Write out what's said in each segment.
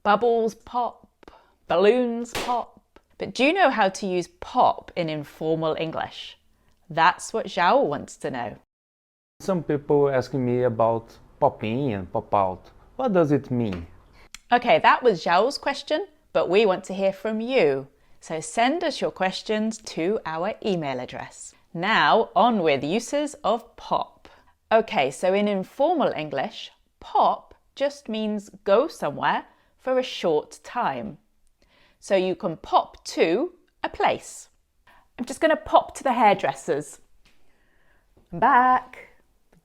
Bubbles pop, balloons pop. But do you know how to use pop in informal English? That's what Zhao wants to know. Some people asking me about pop in and pop out. What does it mean? Okay, that was Zhao's question, but we want to hear from you. So send us your questions to our email address. Now, on with uses of pop. Okay, so in informal English, pop just means go somewhere for a short time. So you can pop to a place. I'm just going to pop to the hairdressers. I'm back.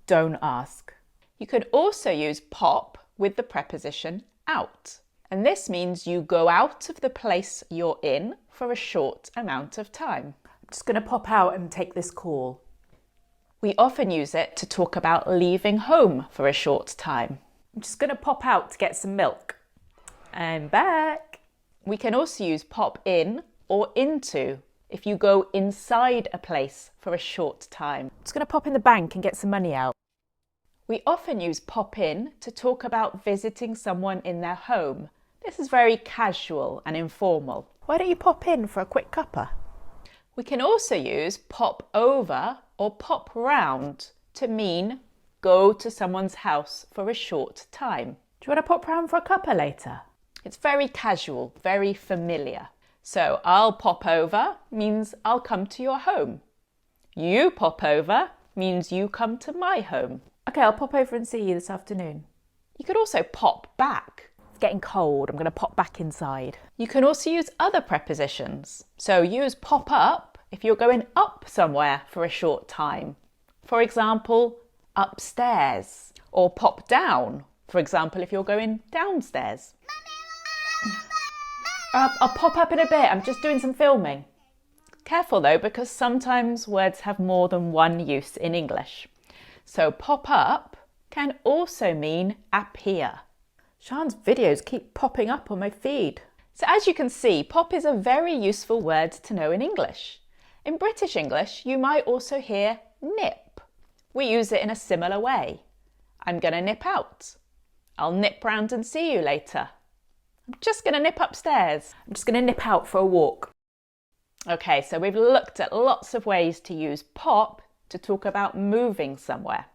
Don't ask. You could also use pop with the preposition out. And this means you go out of the place you're in for a short amount of time. I'm just going to pop out and take this call. We often use it to talk about leaving home for a short time. I'm just going to pop out to get some milk. I'm back. We can also use pop in or into if you go inside a place for a short time. I'm just going to pop in the bank and get some money out. We often use pop in to talk about visiting someone in their home. This is very casual and informal. Why don't you pop in for a quick cuppa? We can also use pop over or pop round to mean go to someone's house for a short time. Do you want to pop round for a cuppa later? It's very casual, very familiar. So I'll pop over means I'll come to your home. You pop over means you come to my home. Okay, I'll pop over and see you this afternoon. You could also pop back. It's getting cold, I'm going to pop back inside. You can also use other prepositions. So use pop up if you're going up somewhere for a short time. For example, upstairs. Or pop down. For example, if you're going downstairs. I'll pop up in a bit, I'm just doing some filming. Careful though, because sometimes words have more than one use in English. So pop up can also mean appear. Sian's videos keep popping up on my feed. So as you can see, pop is a very useful word to know in English. In British English, you might also hear nip. We use it in a similar way. I'm going to nip out. I'll nip round and see you later. I'm just going to nip upstairs. I'm just going to nip out for a walk. Okay, so we've looked at lots of ways to use pop to talk about moving somewhere.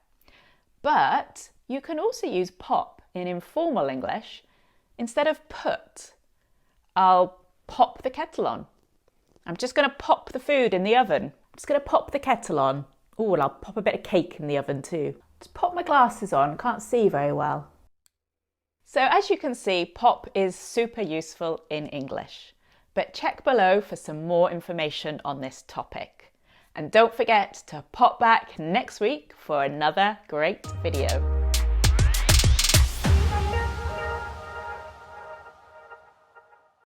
But you can also use pop in informal English instead of put. I'll pop the kettle on. I'm just going to pop the food in the oven. I'm just going to pop the kettle on. Oh, and I'll pop a bit of cake in the oven too. Just pop my glasses on, can't see very well. So as you can see, pop is super useful in English. But check below for some more information on this topic. And don't forget to pop back next week for another great video.